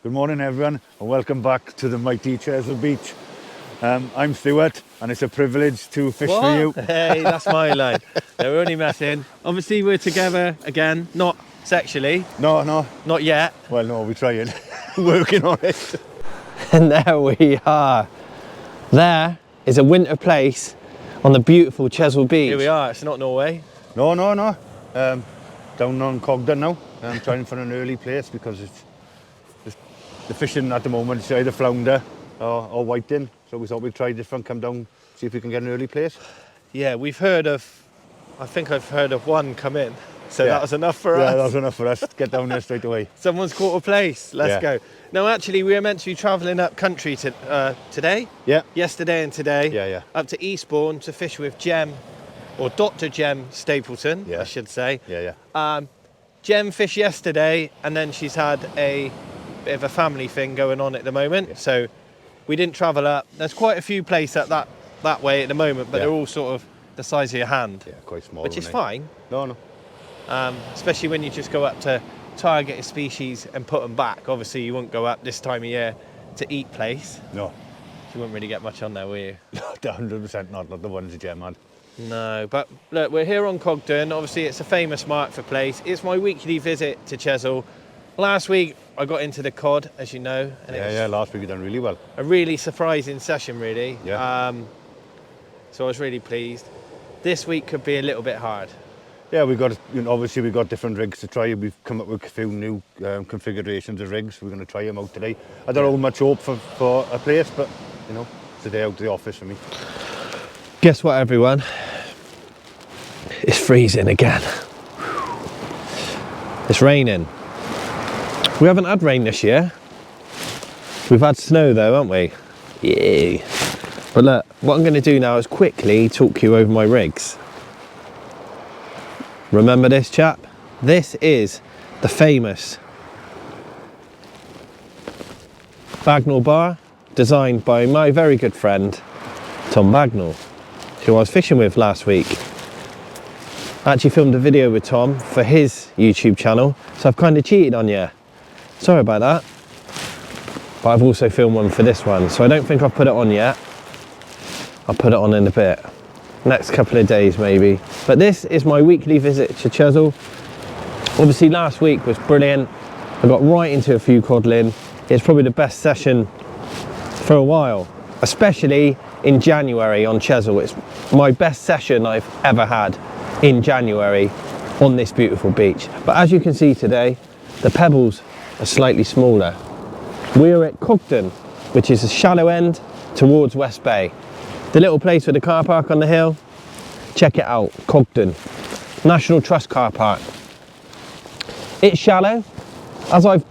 Good morning everyone and welcome back to the mighty Chesil Beach. I'm Stuart and it's a privilege to fish for you. Hey, that's my line. No, we're only messing. Obviously we're together again, not sexually. No. Not yet. Well, no, we're trying. Working on it. And there we are. There is a winter place on the beautiful Chesil Beach. Here we are, it's not Norway. No. Down on Cogden now. I'm trying for an early place because the fishing at the moment is either flounder or whiting. So we thought we'd try this one, come down, see if we can get an early place. Yeah, I think I've heard of one come in. So that was enough for us. Yeah, that was enough for us. Get down there straight away. Someone's caught a place. Let's go. No, actually, we were meant to be travelling up country today. Yeah. Yesterday and today. Yeah. Up to Eastbourne to fish with Jem, or Dr. Jem Stapleton, I should say. Yeah. Jem fished yesterday, and then she's had a bit of a family thing going on at the moment. So we didn't travel up. There's quite a few places at that way at the moment, but they're all sort of the size of your hand. Yeah, quite small. Which is fine. No. Especially when you just go up to target a species and put them back. Obviously you wouldn't go up this time of year to eat Plaice. No. You wouldn't really get much on there, will you? 100% not the ones that Jem had. No, but look, we're here on Cogden. Obviously it's a famous mark for Plaice. It's my weekly visit to Chesil. Last week I got into the cod, as you know. And Last week you done really well. A really surprising session, really. Yeah. So I was really pleased. This week could be a little bit hard. Yeah, obviously we've got different rigs to try. We've come up with a few new configurations of rigs. We're going to try them out today. I don't have much hope for a place, but it's a day out of the office for me. Guess what, everyone? It's freezing again. It's raining. We haven't had rain this year. We've had snow though, haven't we? Yeah. But look, what I'm going to do now is quickly talk you over my rigs. Remember this, chap? This is the famous Bagnall bar, designed by my very good friend Tom Bagnall, who I was fishing with last week. I actually filmed a video with Tom for his YouTube channel, so I've kind of cheated on you. Sorry about that. But I've also filmed one for this one, so I don't think I've put it on yet. I'll put it on in a bit. Next couple of days maybe. But this is my weekly visit to Chesil. Obviously last week was brilliant. I got right into a few codling. It's probably the best session for a while, especially in January on Chesil. It's my best session I've ever had in January on this beautiful beach. But as you can see today, the pebbles are slightly smaller. We're at Cogden, which is a shallow end towards West Bay. The little place with the car park on the hill, check it out, Cogden. National Trust car park. It's shallow. As I've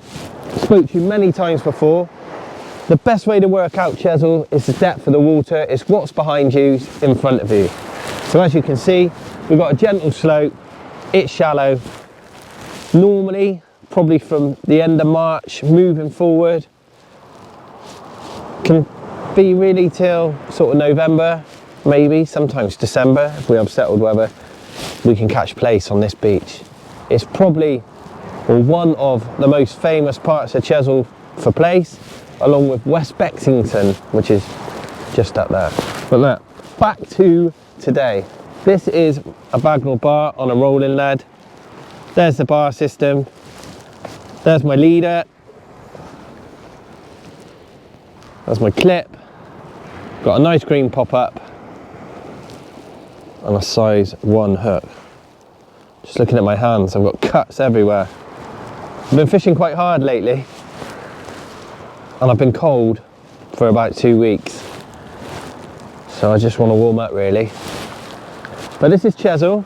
spoke to you many times before, the best way to work out Chesil is the depth of the water. It's what's behind you, in front of you. So as you can see, we've got a gentle slope. It's shallow. Normally, probably from the end of March, moving forward, can be really till sort of November, maybe, sometimes December, if we have settled weather, we can catch Plaice on this beach. It's probably one of the most famous parts of Chesil for Plaice, along with West Bexington, which is just up there. But look, back to today. This is a Bagnall bar on a rolling lead. There's the bar system. There's my leader. That's my clip. Got a nice green pop-up and a size 1 hook. Just looking at my hands, I've got cuts everywhere. I've been fishing quite hard lately and I've been cold for about 2 weeks. So I just want to warm up really. But this is Chesil.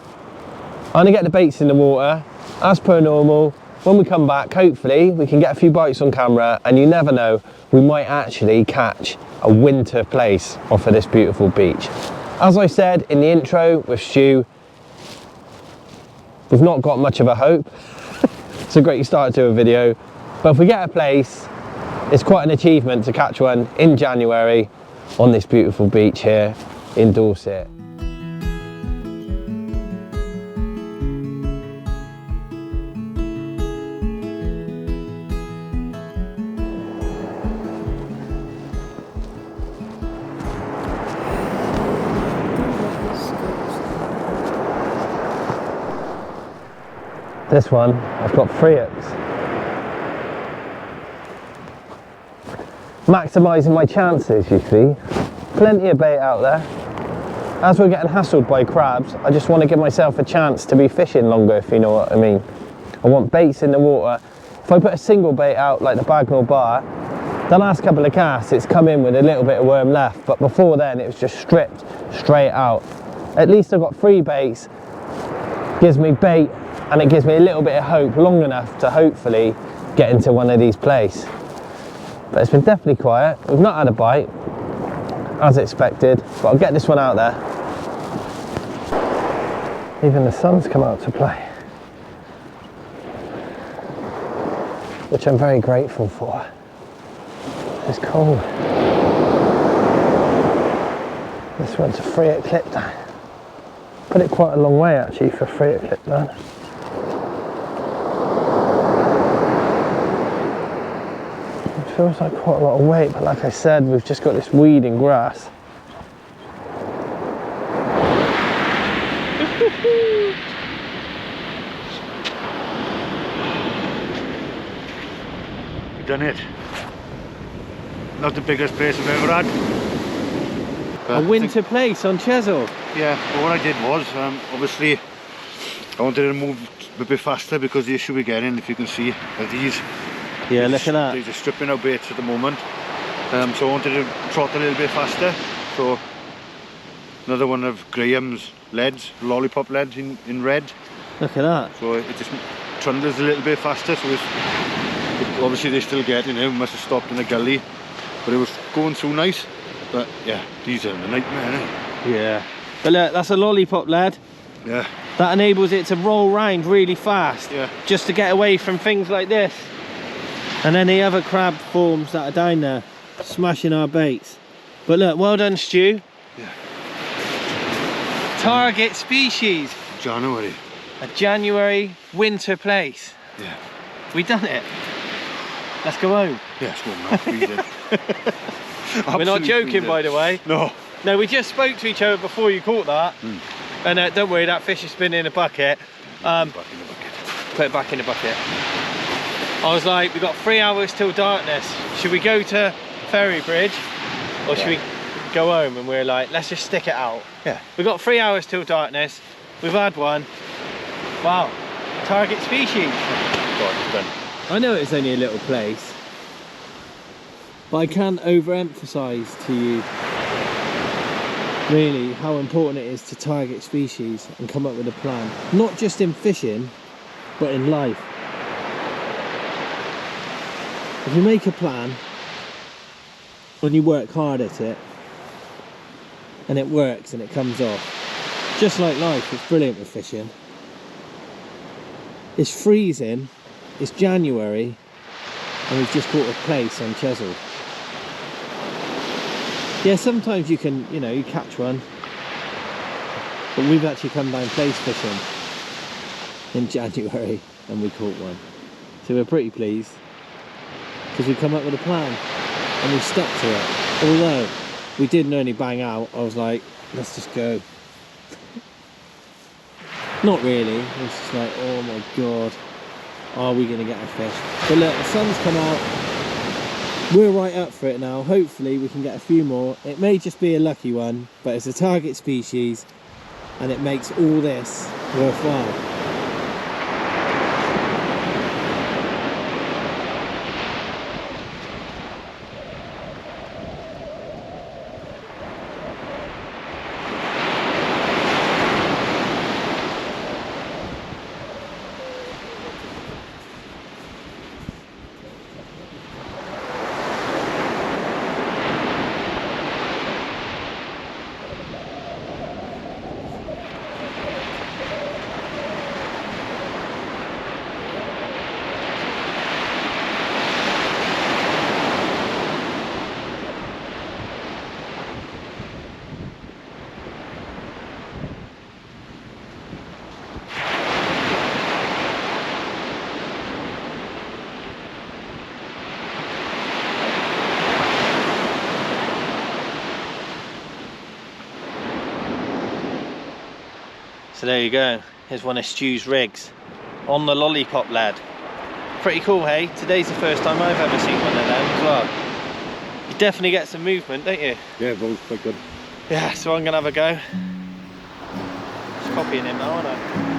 I'm going to get the baits in the water as per normal. When we come back, hopefully we can get a few bites on camera, and you never know, we might actually catch a winter Plaice off of this beautiful beach. As I said in the intro with Stu, we've not got much of a hope. It's a great start to a video, but if we get a Plaice, it's quite an achievement to catch one in January on this beautiful beach here in Dorset. This one, I've got 3 hooks. Maximising my chances, you see. Plenty of bait out there. As we're getting hassled by crabs, I just want to give myself a chance to be fishing longer, if you know what I mean. I want baits in the water. If I put a single bait out, like the Bagnall bar, the last couple of casts, it's come in with a little bit of worm left, but before then, it was just stripped straight out. At least I've got 3 baits, gives me bait, and it gives me a little bit of hope, long enough to hopefully get into one of these Plaice. But it's been definitely quiet. We've not had a bite, as expected, but I'll get this one out there. Even the sun's come out to play, which I'm very grateful for. It's cold. This one's a 3 at clip down. Put it quite a long way actually for 3 at clip down. It feels like quite a lot of weight, but like I said, we've just got this weed and grass. We've done it. Not the biggest Plaice I've ever had. A winter Plaice on Chesil. Yeah, but what I did was, obviously, I wanted to move a bit faster because the issue we're getting, if you can see, are these. Yeah, look at that. These are stripping out baits at the moment. So I wanted to trot a little bit faster. So another one of Graham's leads, lollipop leads in red. Look at that. So it just trundles a little bit faster. So obviously they still get, must have stopped in a gully. But it was going through nice. But yeah, these are a nightmare, eh? Yeah. But look, that's a lollipop lead. Yeah. That enables it to roll round really fast. Yeah. Just to get away from things like this. And any other crab forms that are down there, smashing our baits. But look, well done, Stu. Yeah. Target species. January. A January winter Plaice. Yeah. We done it. Let's go home. Yeah, it's going off. We did. We're not joking, by the way. No. No, we just spoke to each other before you caught that. And don't worry, that fish has been in a bucket. Back in the bucket. Put it back in the bucket. I was like, we've got 3 hours till darkness. Should we go to Ferry Bridge or should we go home? And we're like, let's just stick it out. Yeah. We've got 3 hours till darkness. We've had one. Wow. Target species. God, it's done. I know it's only a little Plaice, but I can't overemphasize to you really how important it is to target species and come up with a plan. Not just in fishing, but in life. If you make a plan and you work hard at it, and it works and it comes off, just like life, it's brilliant with fishing. It's freezing, it's January, and we've just caught a Plaice on Chesil. Yeah, sometimes you can, you catch one, but we've actually come down Plaice fishing in January and we caught one. So we're pretty pleased because we come up with a plan and we stuck to it. Although we did nearly bang out, I was like, let's just go. Not really, it was just like, oh my god, are we going to get a fish? But look, the sun's come out. We're right up for it now. Hopefully we can get a few more. It may just be a lucky one, but it's a target species and it makes all this worthwhile. So there you go, here's one of Stu's rigs. on the lollipop lad. Pretty cool, hey? Today's the first time I've ever seen one of them as well. You definitely get some movement, don't you? Yeah, both quite good. Yeah, so I'm gonna have a go. Just copying him now, aren't I?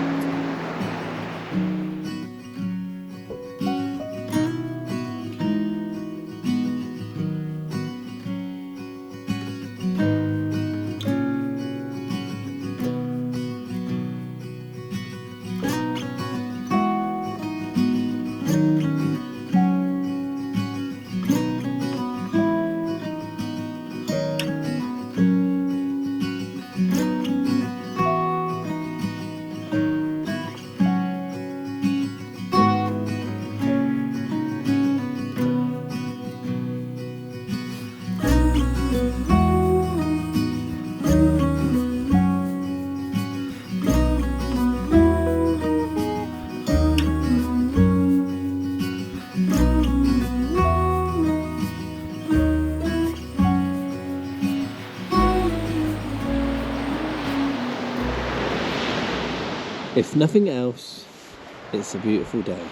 If nothing else, it's a beautiful day.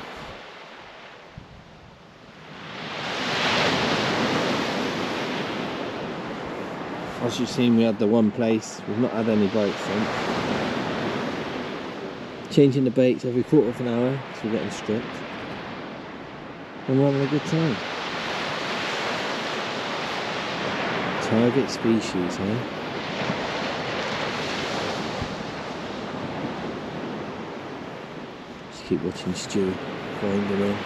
As you've seen, we had the one place, we've not had any bites since. Changing the baits every quarter of an hour, so we're getting stripped. And we're having a good time. Target species, eh? Keep watching Stu find him in.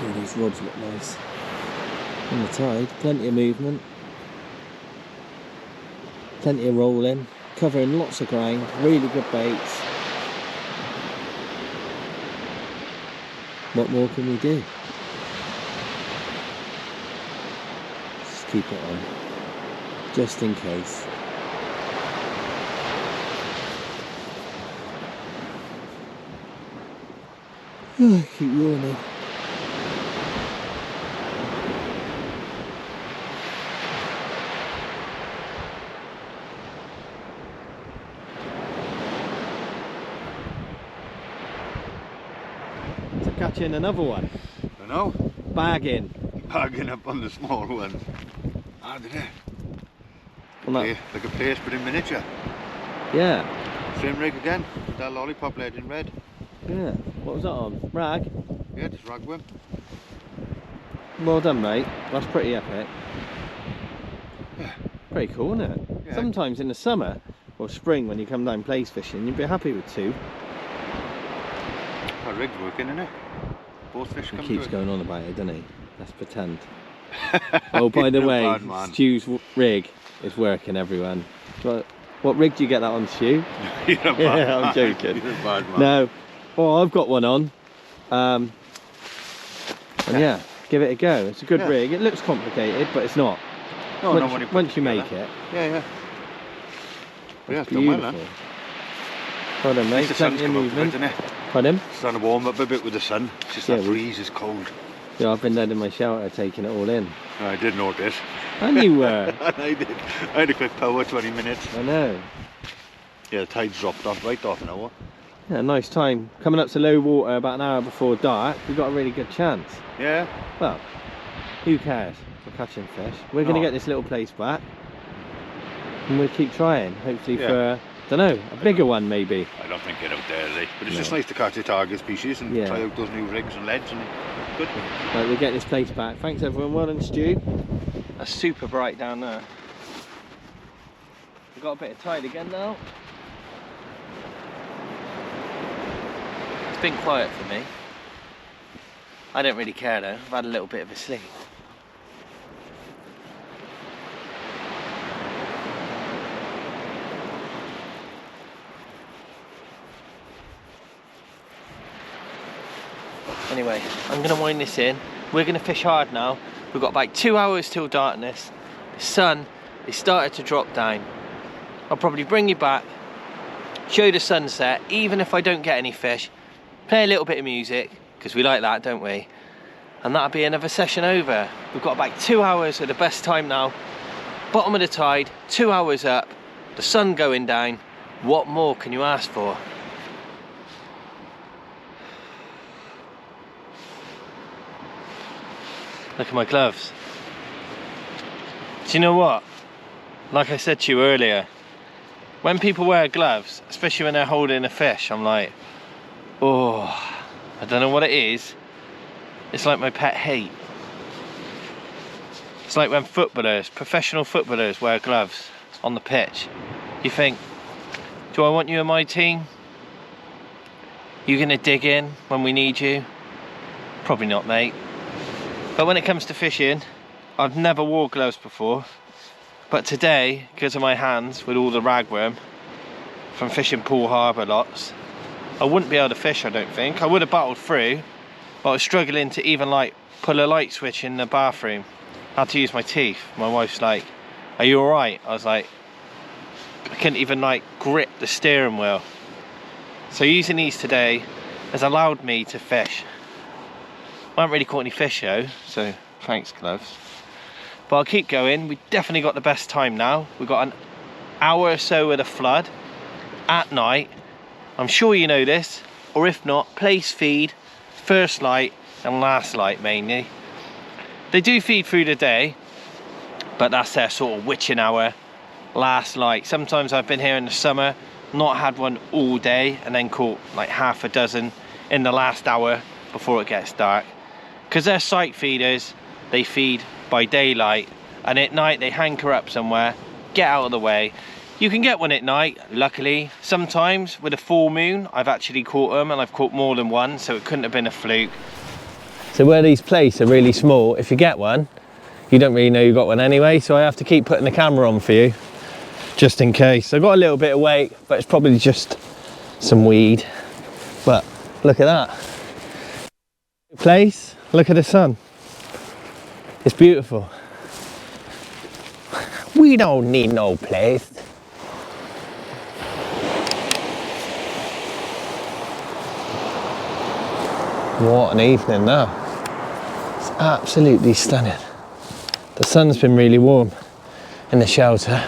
Oh, these rods look nice. On the tide, plenty of movement. Plenty of rolling, covering lots of ground, really good baits. What more can we do? Just keep it on, just in case. I keep yawning. To catch in another one. I know. Bagging. Bagging up on the small ones. Ah, did it? Well, like a Plaice but in miniature. yeah. Same rig again, with that lollipop lead in red. Yeah. What was that on? Rag? Yeah, just ragworm. Well done, mate. That's pretty epic. Yeah. Pretty cool, isn't it? Yeah. Sometimes in the summer or spring when you come down Plaice fishing, you'd be happy with two. That rig's working, isn't it? Both fish He come keeps to it. going on about it, doesn't he? Let's pretend. Oh, by the You're a way, bad man. Stu's rig is working, everyone. What rig do you get that on, Stu? You're a bad Yeah, I'm man. joking. You're a bad man. No. Oh, I've got one on. And yeah, give it a go. It's a good rig. It looks complicated, but it's not. No, once, no, when you put once it you together. make it. Yeah, yeah. But yeah, It's it's done well, beautiful. huh? Well done, mate. The sun's Plenty of come up a bit, movement. isn't it? Pardon? It's starting to warm up a bit with the sun. It's just Yeah, that we- breeze is cold. Yeah, I've been down in my shelter taking it all in. I did notice. And you were. I did. I had a quick power, 20 minutes. I know. Yeah, the tide's dropped off right off an hour. Yeah, nice time. Coming up to low water about an hour before dark, we've got a really good chance. Yeah. Well, who cares? We're catching fish. We're going to No. get this little place back. And we'll keep trying. Hopefully Yeah. for, don't know, a bigger one maybe. I don't think they're out there, are they? But it's No. just nice to catch a target species and Yeah. try out those new rigs and leads and good. Right, we'll get this place back. Thanks everyone. Well done, Stu. That's super bright down there. We've got a bit of tide again now. It's been quiet for me. I don't really care though. I've had a little bit of a sleep. Anyway, I'm going to wind this in. We're going to fish hard now. We've got about 2 hours till darkness. The sun is started to drop down. I'll probably bring you back, show you the sunset, even if I don't get any fish. Play a little bit of music, because we like that, don't we? And that'll be another session over. We've got about 2 hours at the best time now. Bottom of the tide, 2 hours up. the sun going down. What more can you ask for? Look at my gloves. Do you know what? Like I said to you earlier, when people wear gloves, especially when they're holding a fish, I'm like, oh, I don't know what it is. It's like my pet hate. It's like when footballers, professional footballers, wear gloves on the pitch. You think, do I want you in my team? You gonna dig in when we need you? Probably not, mate. But when it comes to fishing, I've never wore gloves before. But today, because of my hands with all the ragworm from fishing Poole Harbour lots, I wouldn't be able to fish, I don't think. I would have battled through, but I was struggling to even like pull a light switch in the bathroom. I had to use my teeth. My wife's like, are you alright? I was like, I couldn't even like grip the steering wheel. So using these today has allowed me to fish. I haven't really caught any fish though, so thanks gloves. But I'll keep going. We've definitely got the best time now. We've got an hour or so with a flood at night. I'm sure you know this, or if not, Plaice feed first light and last light mainly. They do feed through the day, but that's their sort of witching hour, last light. Sometimes I've been here in the summer, not had one all day, and then caught like half a dozen in the last hour before it gets dark. Because they're sight feeders, they feed by daylight, and at night they hanker up somewhere, get out of the way. You can get one at night, luckily. Sometimes with a full moon, I've actually caught them, and I've caught more than one, so it couldn't have been a fluke. So where these Plaice are really small, if you get one, you don't really know you got one anyway, so I have to keep putting the camera on for you, just in case. I've got a little bit of weight, but it's probably just some weed. But look at that. Plaice, look at the sun. It's beautiful. We don't need no Plaice. What an evening now. It's absolutely stunning. The sun's been really warm in the shelter.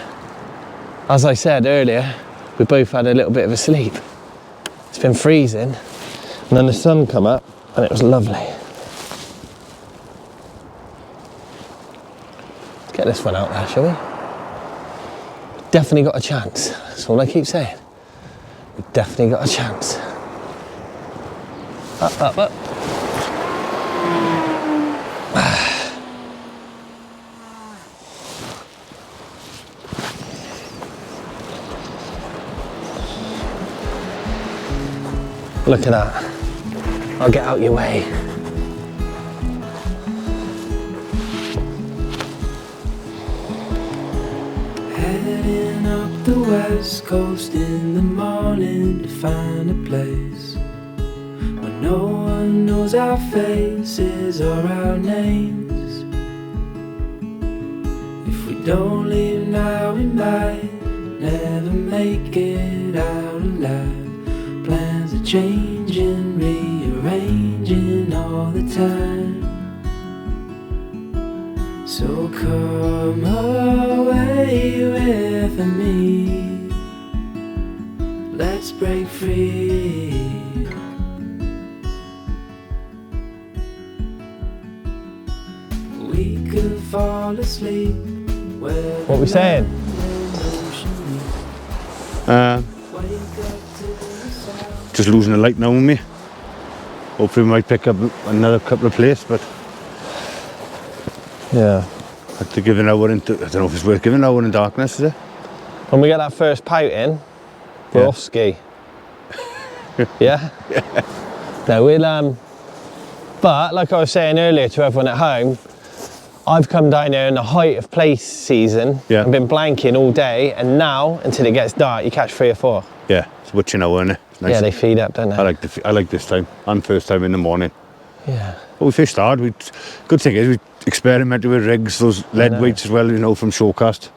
As I said earlier, we both had a little bit of a sleep. It's been freezing, and then the sun come up and it was lovely. Let's get this one out there, shall we? Definitely got a chance. That's all I keep saying. We've definitely got a chance. Up, up, up. Look at that. I'll get out your way. Heading up the west coast in the morning to find a place where no one knows our faces or our names. If we don't leave now, we might never make it out alive. Plans are changing, rearranging all the time. So come away with me. Let's break free. We could fall asleep. What are we saying? Just losing the light now with me. Hopefully we might pick up another couple of Plaice, but Yeah. had to give an hour into, I don't know if it's worth giving an hour in darkness, is it? When we get that first pout in, we're Yeah. off ski. Yeah? No, we'll but like I was saying earlier to everyone at home, I've come down here in the height of Plaice season and been blanking all day, and now until it gets dark you catch 3 or 4. Yeah, it's a witching hour, isn't it? It's nice. Yeah, they feed up, don't they? I like this time, and first time in the morning. Yeah. But we fished hard. Good thing is we experimented with rigs, those lead weights as well, you know, from Showcast.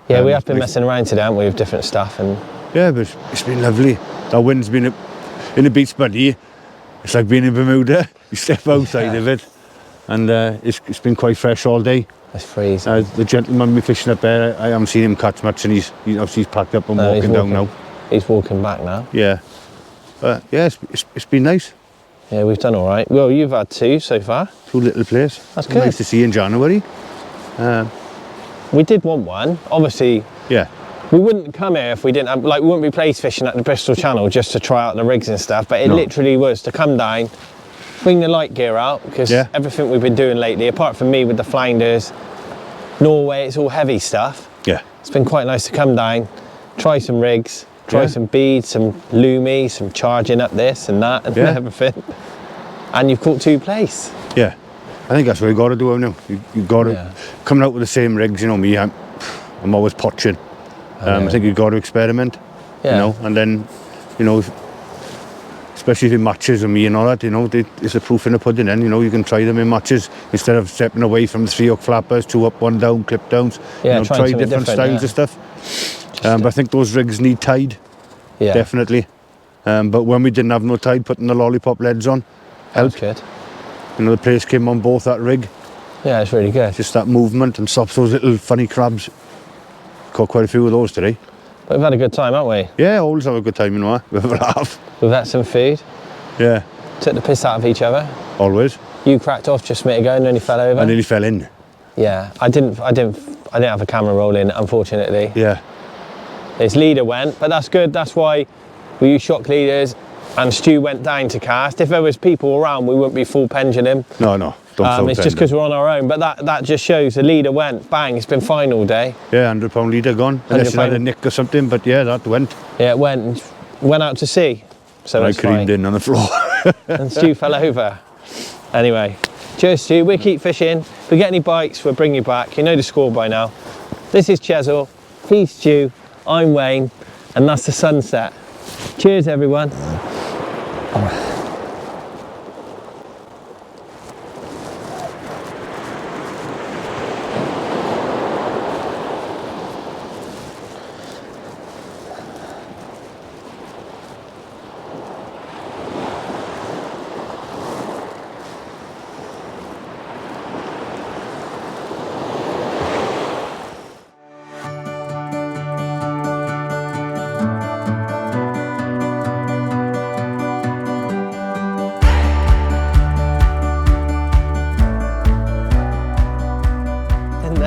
Yeah, we have been messing around today, haven't we, with different stuff. And yeah, but it's been lovely. Our wind's been in the beach buddy. It's like being in Bermuda. You step outside of it, and it's been quite fresh all day. It's freezing. The gentleman we fishing up there, I haven't seen him catch much, and he's obviously packed up and walking down now. He's walking back now. Yeah, yeah, it's been nice. Yeah, we've done all right. Well, you've had 2 so far. 2 little Plaice. That's good. Nice to see in January. We did want one, obviously. Yeah. We wouldn't come here if we didn't have, like, we wouldn't be Plaice fishing at the Bristol Channel just to try out the rigs and stuff, but it literally was to come down, bring the light gear out, because everything we've been doing lately, apart from me with the flounders, Norway, it's all heavy stuff. Yeah. It's been quite nice to come down, try some rigs, try some beads, some loomies, some charging up this and that and everything. And you've caught 2 Plaice. Yeah. I think that's what you got to do now. You got to, coming out with the same rigs, you know me, I'm always poaching. I think you've got to experiment, you know, and then, you know, especially if it matches with me and all that, you know, it's the proof in the pudding then, you know, you can try them in matches instead of stepping away from the 3 hook flappers, 2 up, 1 down, clip downs, you know, try different styles of stuff. But I think those rigs need tide, definitely. But when we didn't have no tide, putting the lollipop leads on helped. That's good. You know, the Plaice came on both that rig. Yeah, it's really good. Just that movement and stops those little funny crabs. Caught quite a few of those today. But we've had a good time, haven't we? Yeah, always have a good time, you know. We have a laugh. We've had some food. Yeah. Took the piss out of each other. Always. You cracked off just a minute ago and nearly fell over. I nearly fell in. Yeah, I didn't have a camera rolling, unfortunately. Yeah. His leader went, but that's good. That's why we use shock leaders, and Stu went down to cast. If there was people around, we wouldn't be full pendulum. No. Don't it's just because we're on our own, but that just shows the leader went, bang, it's been fine all day. Yeah, £100 leader gone. Unless you had a nick or something, but yeah, that went. Yeah, it went out to sea. So and I creamed in on the floor. And Stu fell over. Anyway, cheers Stu, we'll keep fishing. If we get any bites, we'll bring you back. You know the score by now. This is Chesil, he's Stu, I'm Wayne, and that's the sunset. Cheers everyone.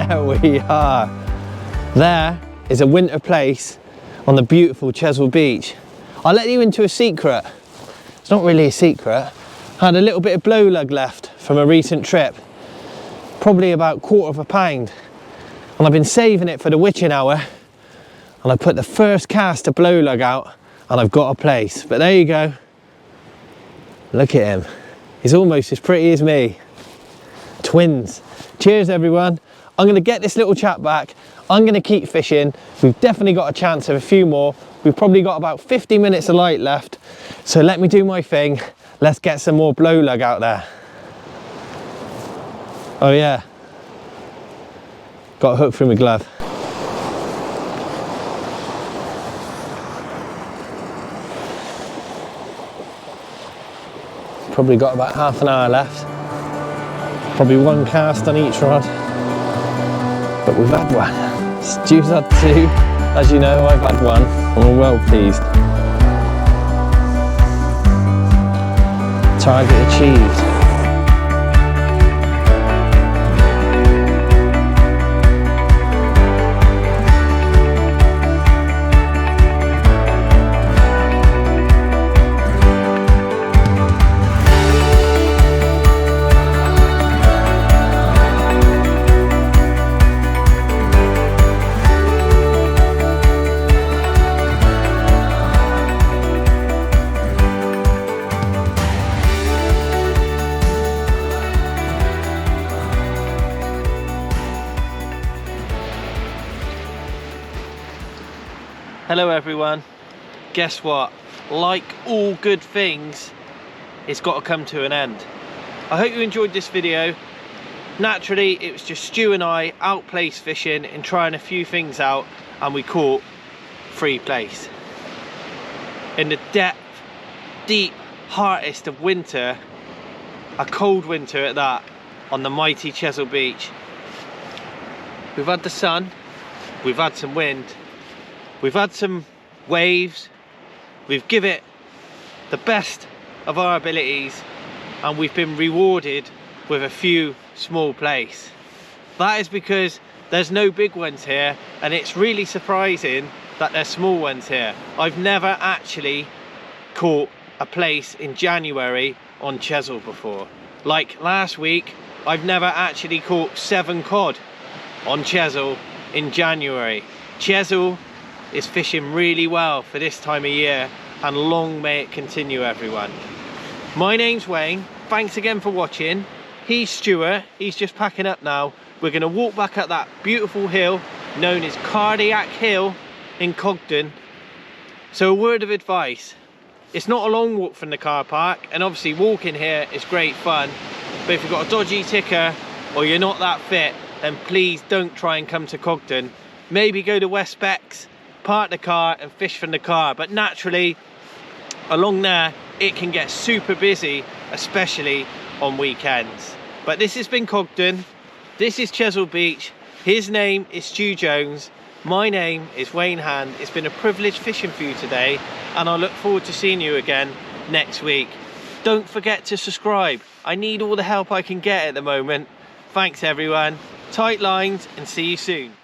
There we are. There is a winter place on the beautiful Chesil Beach. I'll let you into a secret. It's not really a secret. I had a little bit of blow lug left from a recent trip. Probably about £1/4 and I've been saving it for the witching hour, and I put the first cast of blow lug out and I've got a Plaice. But there you go. Look at him. He's almost as pretty as me. Twins. Cheers everyone. I'm going to get this little chap back. I'm going to keep fishing. We've definitely got a chance of a few more. We've probably got about 50 minutes of light left. So let me do my thing. Let's get some more blow lug out there. Oh yeah. Got a hook through my glove. Probably got about half an hour left. Probably 1 cast on each rod. But we've had one. Stu's had 2. As you know, I've had 1. And we're well pleased. Target achieved. Hello everyone. Guess what? Like all good things, it's got to come to an end. I hope you enjoyed this video. Naturally, it was just Stu and I out Plaice fishing and trying a few things out, and we caught 3 Plaice. In the depth, deep, heartest of winter, a cold winter at that, on the mighty Chesil Beach. We've had the sun, we've had some wind, we've had some waves, we've given it the best of our abilities, and we've been rewarded with a few small plaice. That is because there's no big ones here, and it's really surprising that there's small ones here. I've never actually caught a plaice in January on Chesil before. Like last week, I've never actually caught 7 cod on Chesil in January. Chesil is fishing really well for this time of year, and long may it continue, everyone. My name's Wayne, thanks again for watching. He's Stuart, he's just packing up now. We're gonna walk back up that beautiful hill known as Cardiac Hill in Cogden. So a word of advice, it's not a long walk from the car park, and obviously walking here is great fun, but if you've got a dodgy ticker or you're not that fit, then please don't try and come to Cogden. Maybe go to West Becks, park the car and fish from the car, but naturally along there it can get super busy, especially on weekends. But this has been Cogden, this is Chesil Beach, his name is Stu Jones, my name is Wayne Hand. It's been a privilege fishing for you today, and I look forward to seeing you again next week. Don't forget to subscribe, I need all the help I can get at the moment. Thanks everyone, tight lines and see you soon.